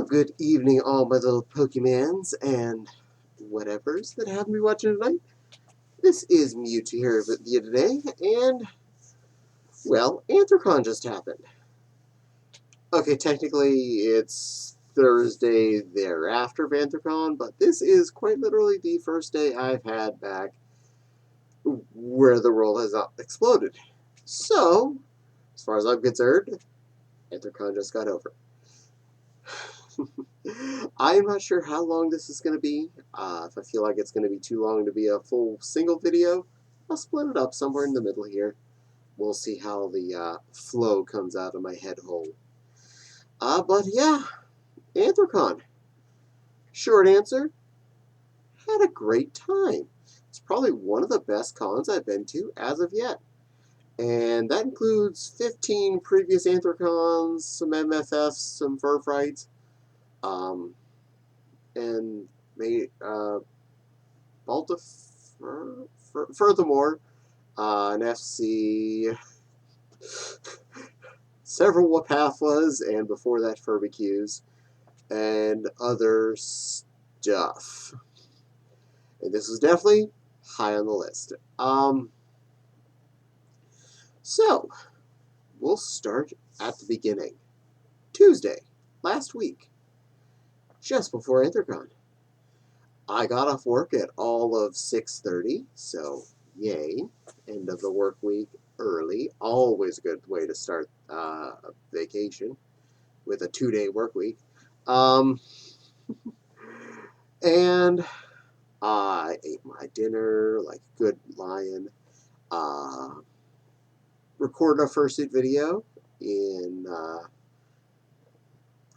Good evening, all my little Pokemans and whatevers that have me watching tonight. This is Mewtwo here with you today, and, well, Anthrocon just happened. Okay, technically it's Thursday thereafter of Anthrocon, but this is quite literally the first day I've had back where the world has not exploded. So, as far as I'm concerned, Anthrocon just got over. I'm not sure how long this is going to be. If I feel like it's going to be too long to be a full single video, I'll split it up somewhere in the middle here. We'll see how the flow comes out of my head hole. But yeah, Anthrocon. Short answer, had a great time. It's probably one of the best cons I've been to as of yet. And that includes 15 previous Anthrocons, some MFFs, some fur fights, and furthermore, an FC, several Wapaflas, and before that Furbicues, and other stuff. And this was definitely high on the list. So, we'll start at the beginning. Tuesday, last week, just before Anthrocon. I got off work at all of 6:30, so yay. End of the work week early. Always a good way to start a vacation with a 2-day work week. And I ate my dinner like a good lion. Recorded a fursuit video in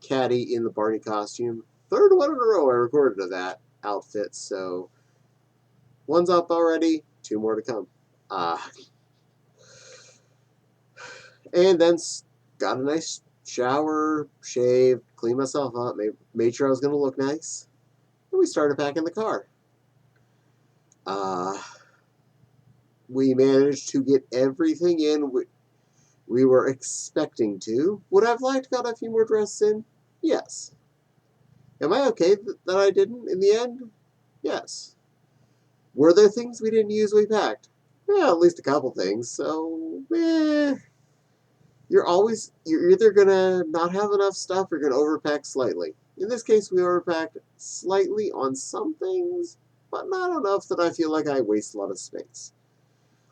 Caddy in the Barney costume. Third one in a row I recorded of that outfit, so one's up already, 2 more to come. And then got a nice shower, shaved, cleaned myself up, made sure I was going to look nice. And we started packing the car. We managed to get everything in we were expecting to. Would I have liked to got a few more dresses in? Yes. Am I okay that I didn't in the end? Yes. Were there things we didn't use we packed? Yeah, at least a couple things. So, you're either gonna not have enough stuff or you're gonna overpack slightly. In this case, we overpacked slightly on some things, but not enough that I feel like I waste a lot of space.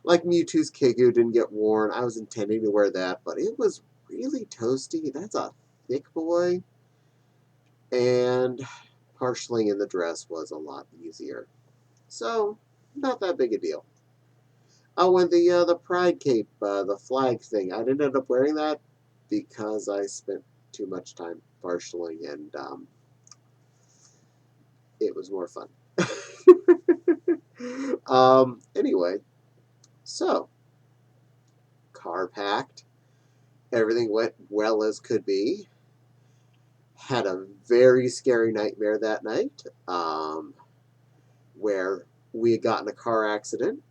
Like Mewtwo's Kigu didn't get worn. I was intending to wear that, but it was really toasty. That's a thick boy. And partially in the dress was a lot easier. So, not that big a deal. Oh, and the pride cape, the flag thing, I didn't end up wearing that because I spent too much time partialing, and it was more fun. Anyway, so, car packed. Everything went well as could be. Had a very scary nightmare that night, where we had gotten a car accident,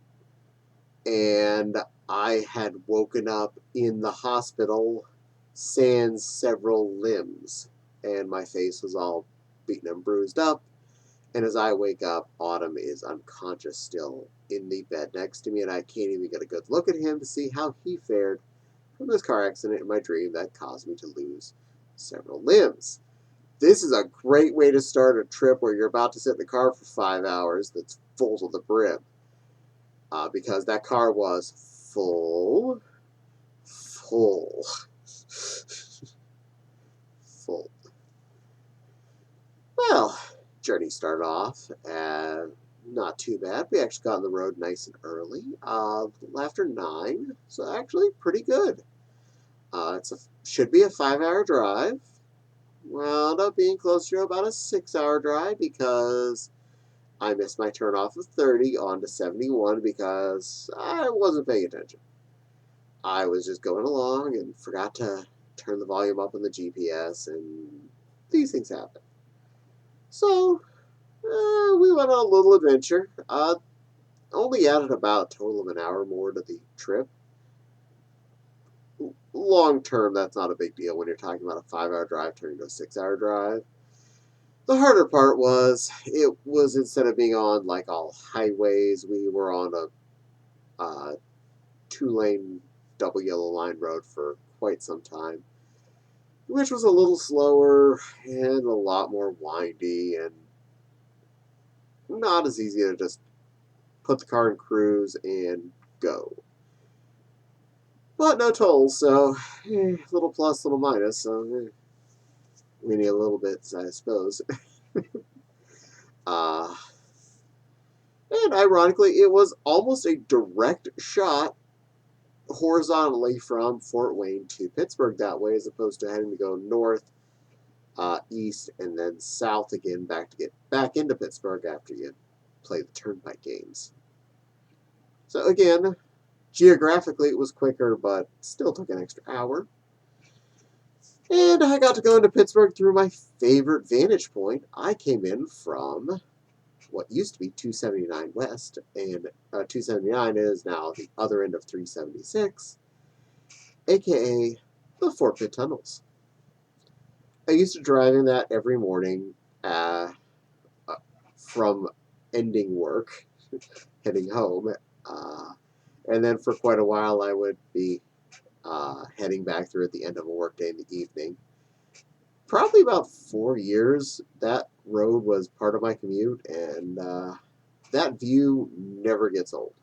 and I had woken up in the hospital sans several limbs, and my face was all beaten and bruised up. And as I wake up, Autumn is unconscious still in the bed next to me, and I can't even get a good look at him to see how he fared from this car accident in my dream that caused me to lose several limbs. This is a great way to start a trip where you're about to sit in the car for 5 hours that's full to the brim. Because that car was full. Well, journey started off not too bad. We actually got on the road nice and early, after 9, so actually pretty good. Should be a 5-hour drive. Wound up being closer to about a 6-hour drive because I missed my turn off of 30 onto 71 because I wasn't paying attention. I was just going along and forgot to turn the volume up on the GPS, and these things happen. So, we went on a little adventure. Only added about a total of an hour more to the trip. long term, that's not a big deal when you're talking about a 5-hour drive turning to a 6-hour drive. The harder part was, it was instead of being on like all highways, we were on a 2-lane double yellow line road for quite some time, which was a little slower and a lot more windy and not as easy to just put the car in cruise and go. But no tolls, so little plus, little minus, so we need a little bit, I suppose. uh, and ironically, it was almost a direct shot horizontally from Fort Wayne to Pittsburgh that way, as opposed to having to go north, east, and then south again back to get back into Pittsburgh after you play the turnpike games. So again, geographically it was quicker, but still took an extra hour. And I got to go into Pittsburgh through my favorite vantage point. I came in from what used to be 279 West, and 279 is now the other end of 376, aka the Fort Pitt Tunnels. I used to drive in that every morning from ending work, heading home, and then for quite a while I would be heading back through at the end of a workday in the evening. Probably about 4 years, that road was part of my commute, and that view never gets old.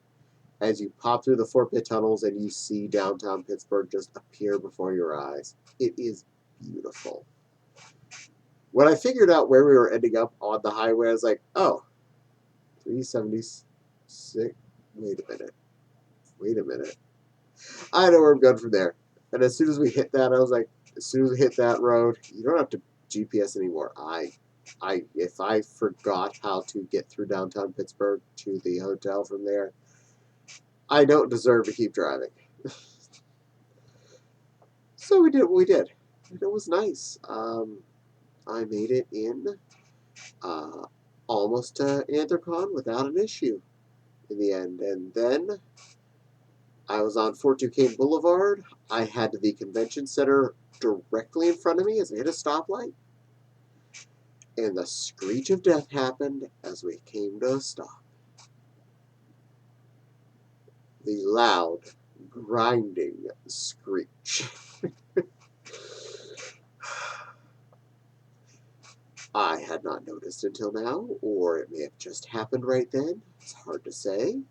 As you pop through the Fort Pitt tunnels and you see downtown Pittsburgh just appear before your eyes, it is beautiful. When I figured out where we were ending up on the highway, I was like, oh, 376. Wait a minute. I know where I'm going from there. And as soon as we hit that, I was like, as soon as we hit that road, you don't have to GPS anymore. If I forgot how to get through downtown Pittsburgh to the hotel from there, I don't deserve to keep driving. So we did what we did. And it was nice. I made it in almost to Anthrocon without an issue in the end. And then I was on Fort Duquesne Boulevard. I had the convention center directly in front of me as I hit a stoplight. And the screech of death happened as we came to a stop. The loud, grinding screech. I had not noticed until now, or it may have just happened right then. It's hard to say.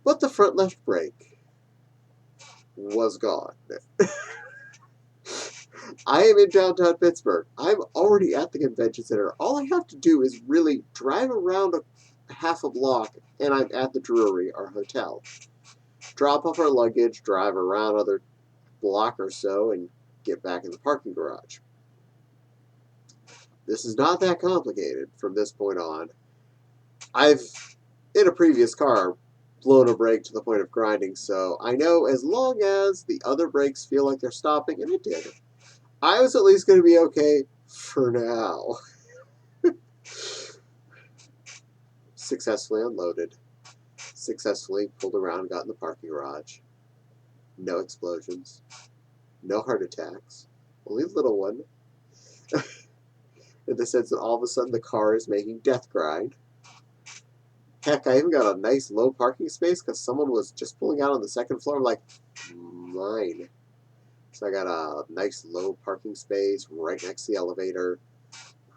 But the front left brake was gone. I am in downtown Pittsburgh. I'm already at the convention center. All I have to do is really drive around a half a block, and I'm at the Drury, our hotel. Drop off our luggage, drive around another block or so, and get back in the parking garage. This is not that complicated from this point on. I've, in a previous car, blown a brake to the point of grinding, so I know as long as the other brakes feel like they're stopping, and it did, I was at least going to be okay for now. Successfully unloaded. Successfully pulled around and got in the parking garage. No explosions. No heart attacks. Only a little one. In the sense that all of a sudden the car is making death grind. Heck, I even got a nice low parking space because someone was just pulling out on the second floor. I'm like, mine. So I got a nice low parking space right next to the elevator.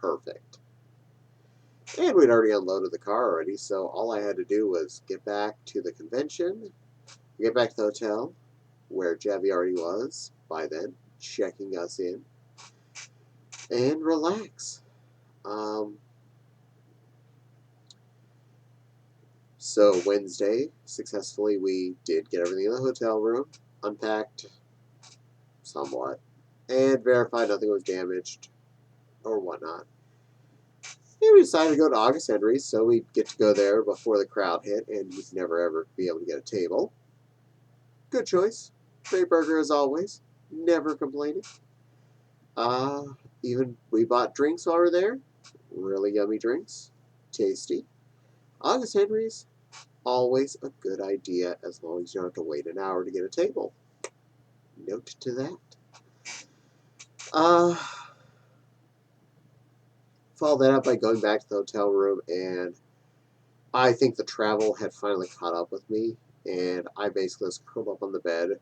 Perfect. And we'd already unloaded the car already, so all I had to do was get back to the convention, get back to the hotel, where Javi already was by then, checking us in, and relax. So Wednesday, successfully, we did get everything in the hotel room, unpacked somewhat, and verified nothing was damaged or whatnot. And we decided to go to August Henry's, so we'd get to go there before the crowd hit, and you'd never ever be able to get a table. Good choice. Great burger as always. Never complaining. Even we bought drinks while we were there. Really yummy drinks. Tasty. August Henry's, always a good idea as long as you don't have to wait an hour to get a table. note to that. Uh, Follow that up by going back to the hotel room, and I think the travel had finally caught up with me, and I basically was curled up on the bed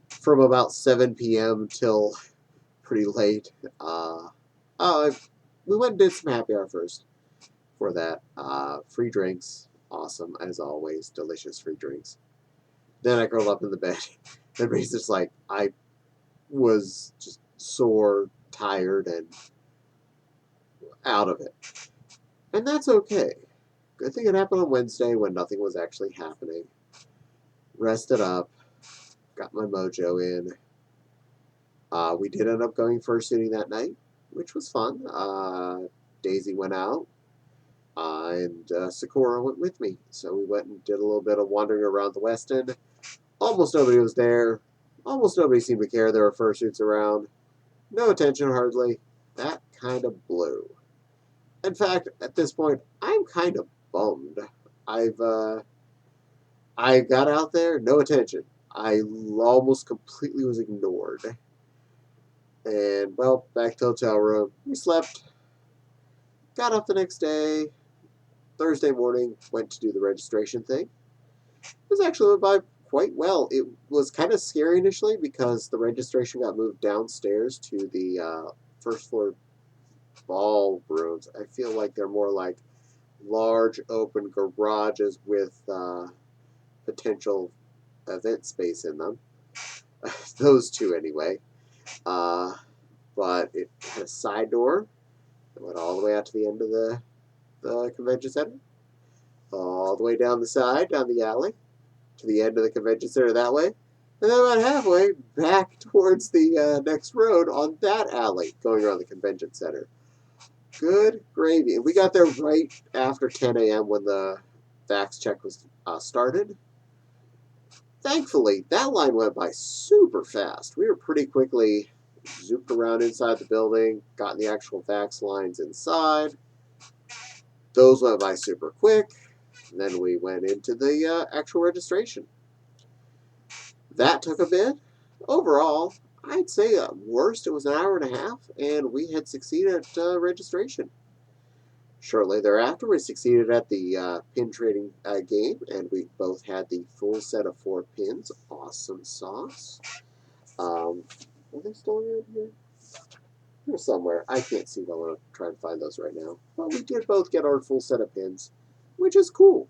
from about 7 p.m. till pretty late. Oh, we went and did some happy hour first for that. Free drinks, awesome as always, delicious free drinks. Then I curled up in the bed, and basically just like I was just sore, tired, and out of it. And that's okay. Good thing it happened on Wednesday when nothing was actually happening. Rested up, got my mojo in. We did end up going fursuiting that night, which was fun. Daisy went out, and Sakura went with me. So we went and did a little bit of wandering around the West End. Almost nobody was there. Almost nobody seemed to care there were fursuits around. No attention hardly. That kind of blew. In fact, at this point, I'm kind of bummed. I got out there, no attention. I almost completely was ignored. And, well, back to the hotel room. We slept. Got up the next day, Thursday morning, went to do the registration thing. It was actually went by quite well. It was kind of scary initially because the registration got moved downstairs to the first floor ballrooms. I feel like they're more like large open garages with potential event space in them. Those two, anyway. But it had a side door that went all the way out to the end of the convention center, all the way down the side, down the alley, to the end of the convention center that way, and then about halfway back towards the next road on that alley, going around the convention center. Good gravy. And we got there right after 10 a.m. when the vax check was started. Thankfully, that line went by super fast. We were pretty quickly zooped around inside the building, got in the actual vax lines inside. Those went by super quick. And then we went into the actual registration. That took a bit. Overall, I'd say at worst it was an hour and a half, and we had succeeded at registration. Shortly thereafter, we succeeded at the pin trading game, and we both had the full set of 4 pins. Awesome sauce. Are they still around here? Here somewhere. I can't see well enough to try and find those right now. But we did both get our full set of pins, which is cool.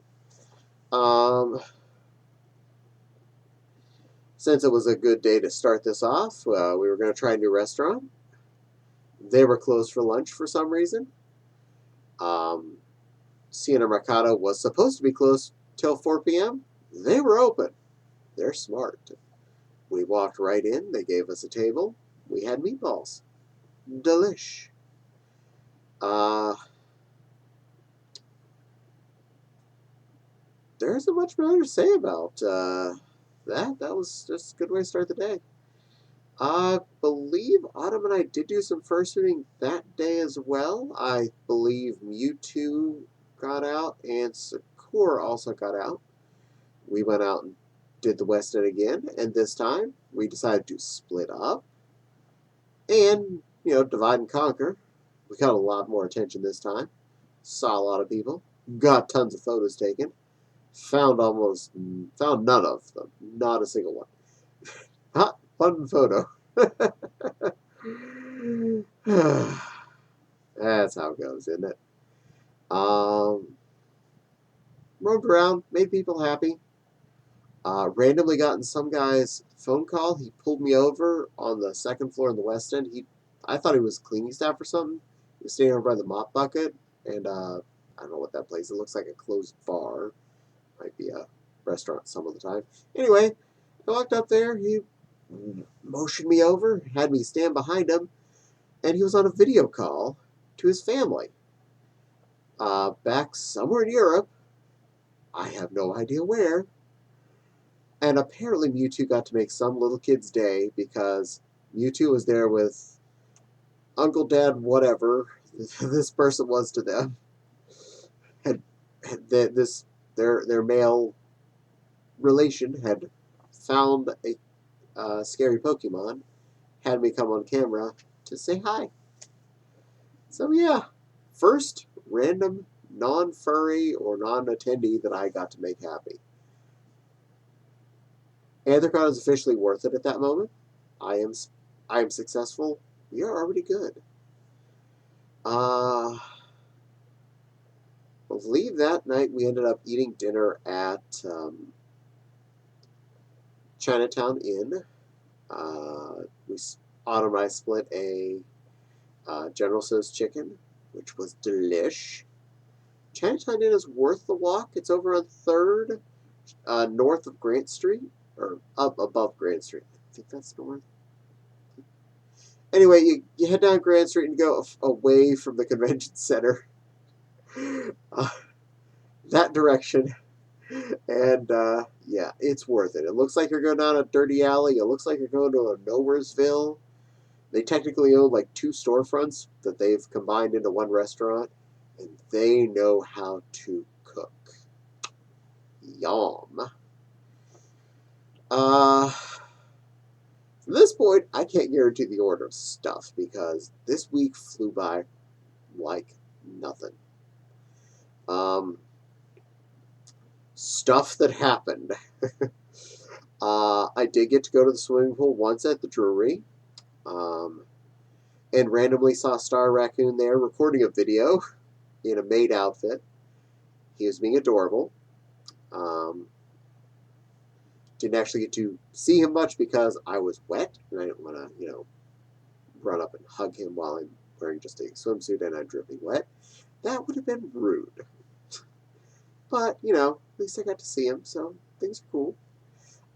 Since it was a good day to start this off, we were going to try a new restaurant. They were closed for lunch for some reason. Siena Mercado was supposed to be closed till 4 p.m. They were open. They're smart. We walked right in. They gave us a table. We had meatballs. Delish. There isn't much more to say about that. That was just a good way to start the day. I believe Autumn and I did do some fursuiting that day as well. I believe Mewtwo got out and Sakura also got out. We went out and did the West End again, and this time we decided to split up and, divide and conquer. We got a lot more attention this time. Saw a lot of people. Got tons of photos taken. Found none of them. Not a single one. Hot, fun photo. That's how it goes, isn't it? Roamed around, made people happy. Randomly gotten some guy's phone call. He pulled me over on the second floor in the West End. I thought he was cleaning staff or something. He was standing over by the mop bucket, and I don't know what that place. It looks like a closed bar. Might be a restaurant some of the time. Anyway, I walked up there. He motioned me over, had me stand behind him, and he was on a video call to his family. Back somewhere in Europe. I have no idea where. And apparently Mewtwo got to make some little kid's day because Mewtwo was there with Uncle, Dad, whatever this person was to them. Their male relation had found scary Pokemon had me come on camera to say hi. So yeah, first random non-furry or non-attendee that I got to make happy. Anthrocon is officially worth it at that moment. I am successful. We are already good. I believe that night we ended up eating dinner at Chinatown Inn. We Autumn and I split a General Tso's chicken, which was delish. Chinatown Inn is worth the walk. It's over on 3rd, north of Grant Street, or up above Grant Street. I think that's north. Anyway, you head down Grant Street and go away from the convention center. That direction. And yeah, it's worth it. It looks like you're going down a dirty alley. It looks like you're going to a Nowheresville. They technically own like 2 storefronts that they've combined into one restaurant, and they know how to cook. Yum. From this point, I can't guarantee the order of stuff because this week flew by like nothing. Stuff that happened. I did get to go to the swimming pool once at the Drury, and randomly saw Star Raccoon there recording a video in a maid outfit. He was being adorable. Didn't actually get to see him much because I was wet and I didn't want to, run up and hug him while I'm wearing just a swimsuit and I'm dripping wet. That would have been rude. But, at least I got to see him, so things are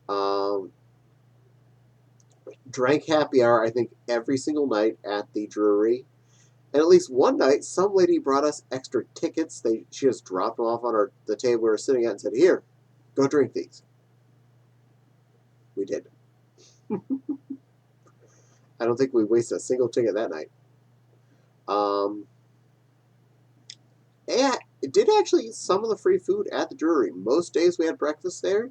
cool. Drank happy hour, I think, every single night at the Drury. And at least one night, some lady brought us extra tickets. She just dropped them off on the table we were sitting at and said, "Here, go drink these." We did. I don't think we wasted a single ticket that night. And it did actually eat some of the free food at the Drury. Most days we had breakfast there.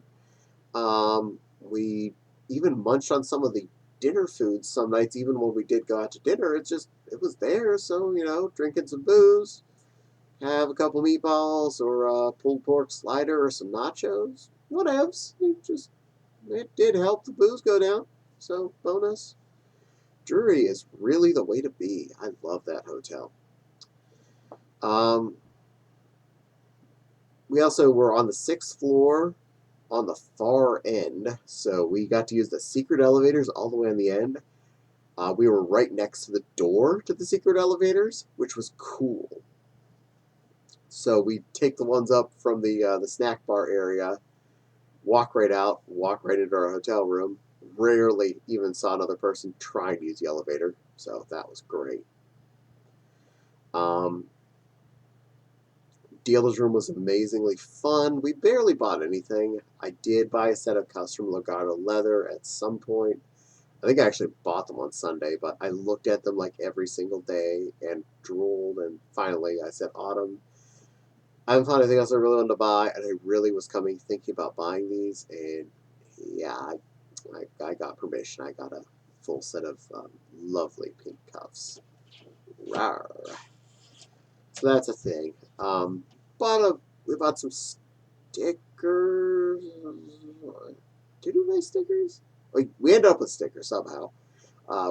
We even munched on some of the dinner foods some nights, even when we did go out to dinner. It was there, so, drinking some booze, have a couple meatballs or a pulled pork slider or some nachos. Whatevs. It did help the booze go down. So, bonus. Drury is really the way to be. I love that hotel. We also were on the 6th floor on the far end, so we got to use the secret elevators all the way on the end. We were right next to the door to the secret elevators, which was cool. So we take the ones up from the snack bar area, walk right out, walk right into our hotel room. Rarely even saw another person trying to use the elevator, so that was great. Dealer's room was amazingly fun. We barely bought anything. I did buy a set of custom Legato leather at some point. I think I actually bought them on Sunday, but I looked at them like every single day and drooled, and finally I said, "Autumn, I haven't found anything else I really wanted to buy," and I really was thinking about buying these, and yeah, I got permission. I got a full set of lovely pink cuffs. Rawr. So that's a thing. We bought some stickers. Did we buy stickers? We ended up with stickers somehow.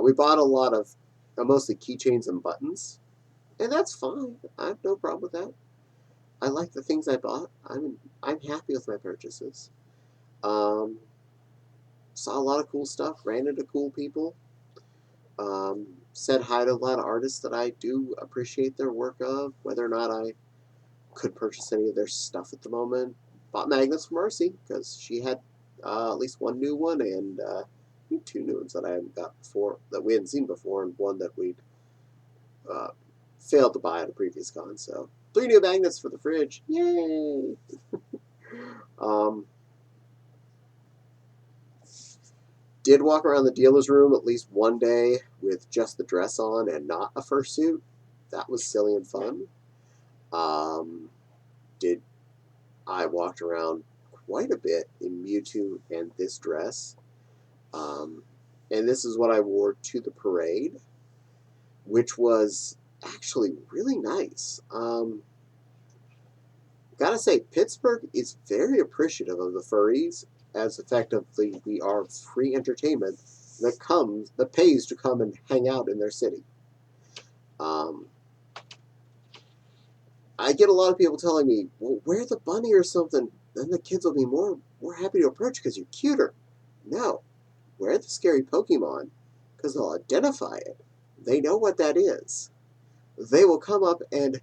We bought a lot of mostly keychains and buttons, and that's fine. I have no problem with that. I like the things I bought. I'm happy with my purchases. Saw a lot of cool stuff. Ran into cool people. Said hi to a lot of artists that I do appreciate their work of, whether or not I could purchase any of their stuff at the moment. Bought magnets from Marcy because she had at least one new one and I think 2 new ones that I hadn't got before, that we hadn't seen before, and one that we'd failed to buy at a previous con. So 3 new magnets for the fridge. Yay! Did walk around the dealer's room at least one day with just the dress on and not a fursuit. That was silly and fun. I walked around quite a bit in Mewtwo and this dress. And this is what I wore to the parade, which was actually really nice. Gotta say, Pittsburgh is very appreciative of the furries, as effectively we are free entertainment that pays to come and hang out in their city. Um, I get a lot of people telling me, "Well, wear the bunny or something, then the kids will be more happy to approach because you're cuter." No, wear the scary Pokemon because they'll identify it. They know what that is. They will come up and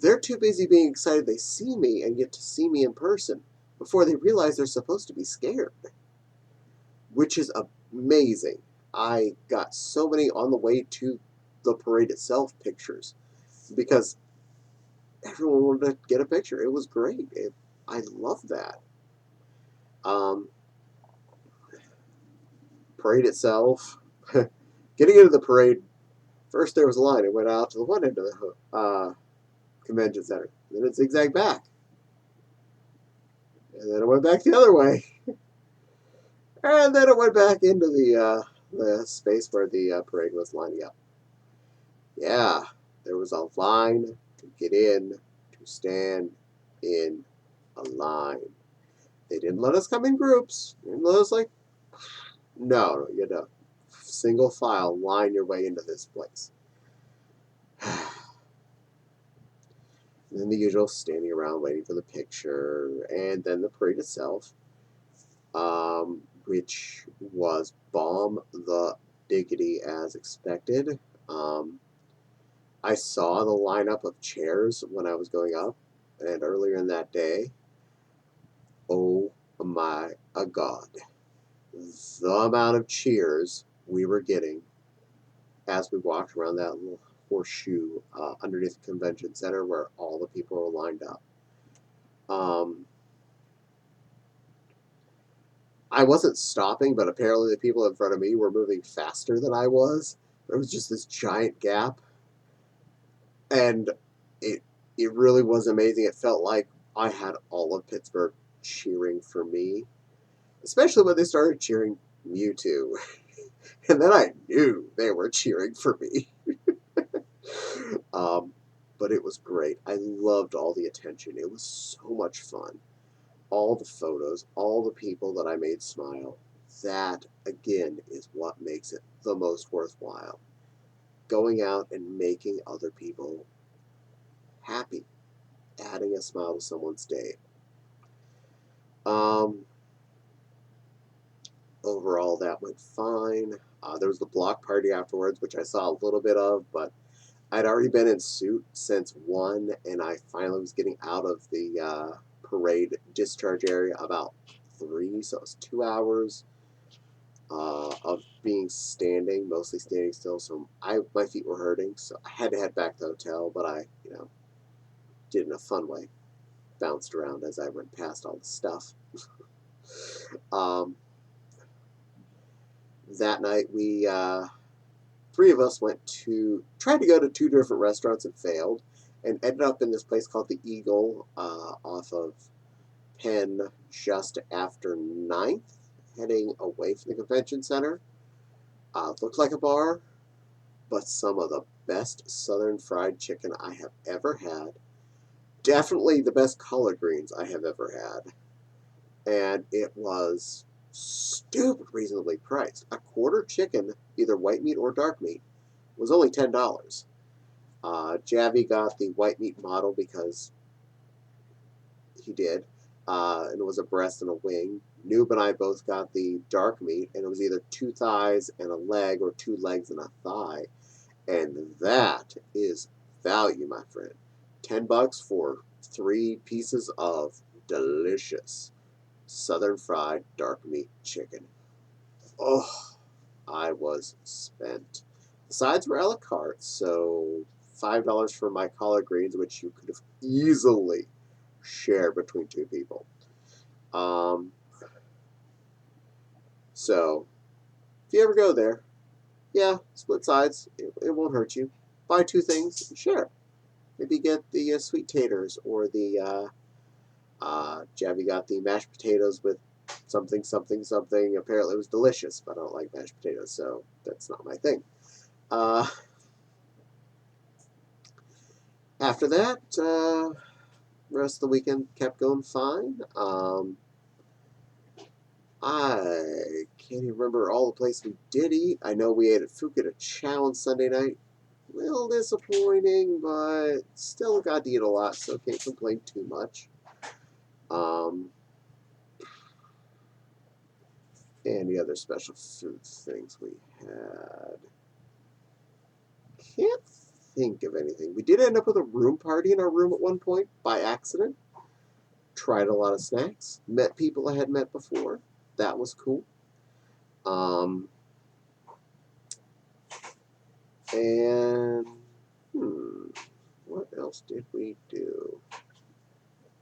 they're too busy being excited they see me and get to see me in person before they realize they're supposed to be scared, which is amazing. I got so many on the way to the parade itself pictures because everyone wanted to get a picture. It was great. I love that. Um, Parade itself, getting into the parade, first there was a line. It went out to the one end of the convention center. Then it zigzagged back. And then it went back the other way. And then it went back into the space where the parade was lining up. Yeah, there was a line to get in, to stand in a line. They didn't let us come in groups. They didn't let us no, you had to single file line your way into this place. And then the usual standing around waiting for the picture, and then the parade itself, which was bomb the diggity as expected. I saw the lineup of chairs when I was going up, and earlier in that day, oh my God, the amount of cheers we were getting as we walked around that little horseshoe underneath the convention center where all the people were lined up. I wasn't stopping, but apparently the people in front of me were moving faster than I was. There was just this giant gap, and it really was amazing. It felt like I had all of Pittsburgh cheering for me, especially when they started cheering Mewtwo. And then I knew they were cheering for me. um, but it was great. I loved all the attention. It was so much fun. All the photos, all the people that I made smile. That, again, is what makes it the most worthwhile. Going out and making other people happy, adding a smile to someone's day. Overall, that went fine. There was the block party afterwards, which I saw a little bit of, but I'd already been in suit since 1, and I finally was getting out of the parade discharge area about 3, so it was 2 hours of being standing, mostly standing still. So my feet were hurting, so I had to head back to the hotel, but I, did it in a fun way. Bounced around as I went past all the stuff. That night, we 3 of us tried to go to 2 different restaurants and failed, and ended up in this place called the Eagle off of Penn just after 9th, heading away from the convention center. Looked like a bar, but some of the best southern fried chicken I have ever had. Definitely the best collard greens I have ever had. And it was stupid reasonably priced. A quarter chicken, either white meat or dark meat, was only $10. Javi got the white meat model because he did, and it was a breast and a wing. Noob and I both got the dark meat, and it was either 2 thighs and a leg or 2 legs and a thigh. And that is value, my friend. $10 for 3 pieces of delicious southern fried dark meat chicken. Oh, I was spent. The sides were a la carte, so $5 for my collard greens, which you could have easily shared between 2 people. So, if you ever go there, yeah, split sides. It won't hurt you. Buy 2 things and share. Maybe get the sweet taters or the Javi got the mashed potatoes with something, something, something. Apparently it was delicious, but I don't like mashed potatoes, so that's not my thing. After that, rest of the weekend kept going fine. I can't even remember all the places we did eat. I know we ate at Fukuda Chow on Sunday night. A little disappointing, but still got to eat a lot, so can't complain too much. Any other special food things we had? Can't think of anything. We did end up with a room party in our room at one point by accident. Tried a lot of snacks. Met people I had met before. That was cool. And what else did we do?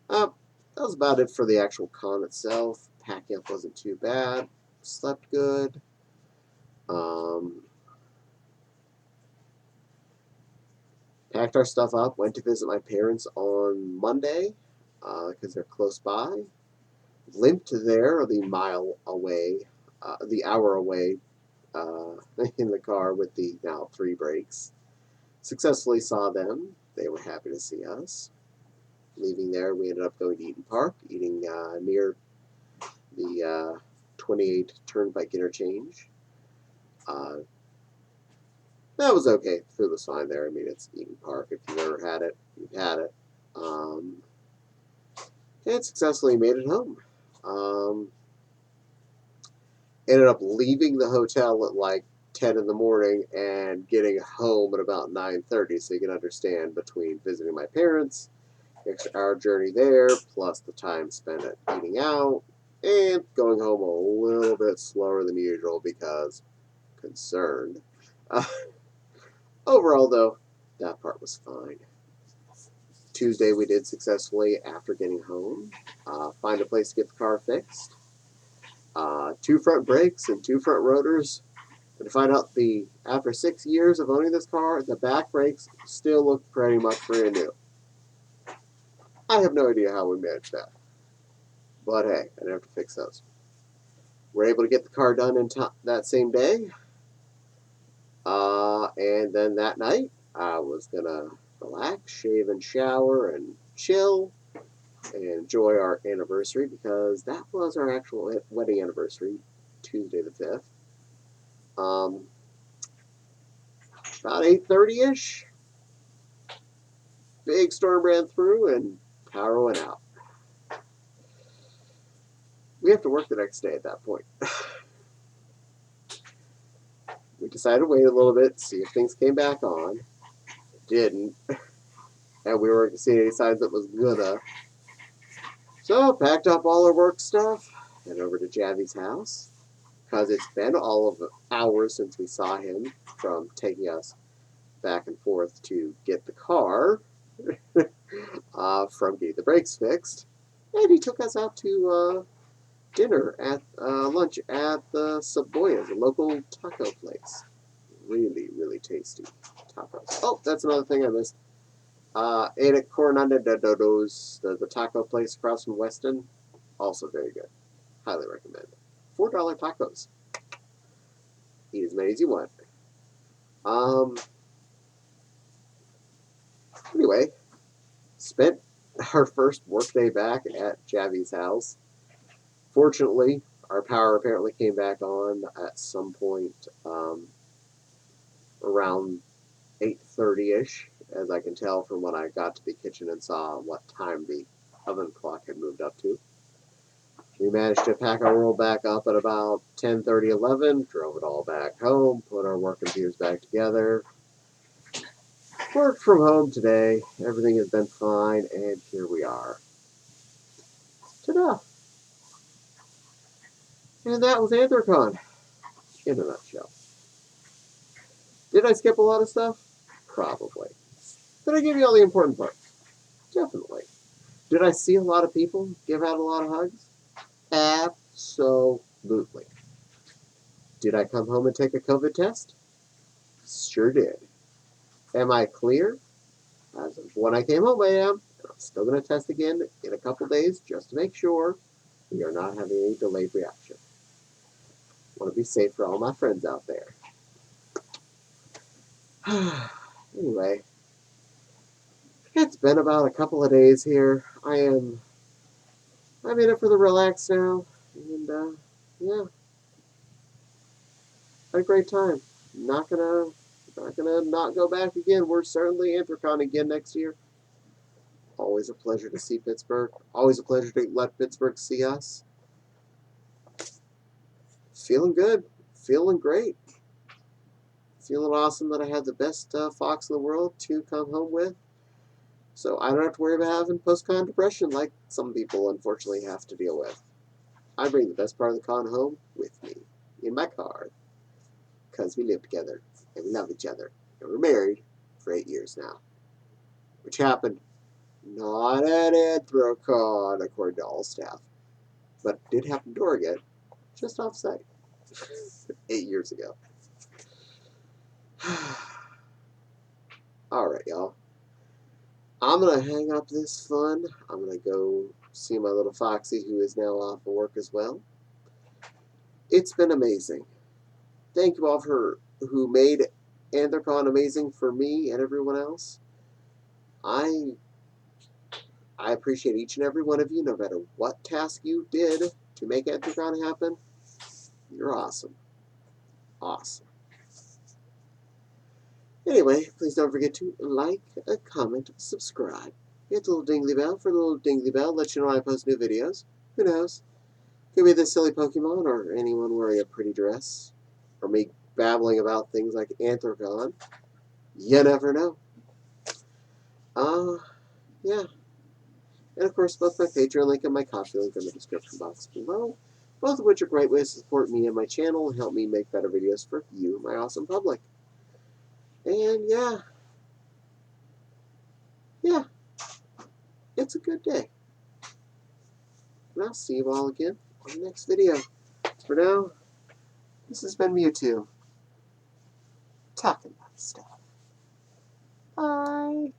That was about it for the actual con itself. Packing up wasn't too bad. Slept good. Packed our stuff up. Went to visit my parents on Monday because they're close by. Limped there the mile away, the hour away in the car with the now 3 brakes. Successfully saw them. They were happy to see us. Leaving there, we ended up going to Eaton Park, eating near the 28 Turnpike interchange. That was okay. Food was fine there. I mean, it's Eaton Park. If you've ever had it, you've had it. And successfully made it home. Ended up leaving the hotel at like 10 in the morning and getting home at about 9:30. So you can understand, between visiting my parents, extra hour journey there, plus the time spent at eating out, and going home a little bit slower than usual because concerned. Overall, though, that part was fine. Tuesday, we did successfully, after getting home, find a place to get the car fixed. 2 front brakes and 2 front rotors. And to find out, after 6 years of owning this car, the back brakes still look pretty much brand new. I have no idea how we managed that. But hey, I didn't have to fix those. We're able to get the car done in that same day. And then that night, I was going to relax, shave and shower, and chill, and enjoy our anniversary, because that was our actual wedding anniversary, Tuesday the 5th. About 8:30-ish, big storm ran through and power went out. We have to work the next day at that point. We decided to wait a little bit, see if things came back on. It didn't. And we weren't seeing any signs it was gonna. So, packed up all our work stuff, headed over to Javi's house, because it's been all of hours since we saw him, from taking us back and forth to get the car, from getting the brakes fixed. And he took us out to dinner at lunch at the Saboyas, a local taco place. Really, really tasty tacos. Oh, that's another thing I missed. Ate at Coronado de Dodo's, the taco place across from Weston. Also very good. Highly recommend. $4 tacos. Eat as many as you want. Anyway, spent our first workday back at Javi's house. Fortunately, our power apparently came back on at some point around 8:30-ish, as I can tell from when I got to the kitchen and saw what time the oven clock had moved up to. We managed to pack our world back up at about 10:30, 11, drove it all back home, put our work computers back together. Worked from home today. Everything has been fine, and here we are. Ta-da! And that was Anthrocon, in a nutshell. Did I skip a lot of stuff? Probably. Did I give you all the important parts? Definitely. Did I see a lot of people? Give out a lot of hugs? Absolutely. Did I come home and take a COVID test? Sure did. Am I clear? As of when I came home, I am. I'm still going to test again in a couple days just to make sure. We are not having any delayed reaction. I want to be safe for all my friends out there. Anyway, it's been about a couple of days here. I'm in it for the relax now, and yeah, had a great time. Not gonna not go back again. We're certainly Anthrocon again next year. Always a pleasure to see Pittsburgh. Always a pleasure to let Pittsburgh see us. Feeling good. Feeling great. Feeling awesome that I had the best fox in the world to come home with. So I don't have to worry about having post-con depression like some people unfortunately have to deal with. I bring the best part of the con home with me in my car because we live together and we love each other. And we're married for 8 years now. Which happened not at Anthrocon, according to all staff, but did happen to Oregon, just off site, 8 years ago. Alright, y'all. I'm going to hang up this fun. I'm going to go see my little Foxy, who is now off of work as well. It's been amazing. Thank you all for who made Anthrocon amazing for me and everyone else. I appreciate each and every one of you, no matter what task you did to make Anthrocon happen. You're awesome. Awesome. Anyway, please don't forget to like, comment, subscribe. Hit the little dingly bell for the little dingly bell. Let you know I post new videos. Who knows? Could be this silly Pokemon or anyone wearing a pretty dress. Or me babbling about things like Anthrocon. You never know. Yeah. And of course, both my Patreon link and my Ko-fi link in the description box below. Both of which are great ways to support me and my channel and help me make better videos for you, my awesome public. And yeah, it's a good day. And I'll see you all again on the next video. For now, this has been Mewtwo, talking about stuff. Bye.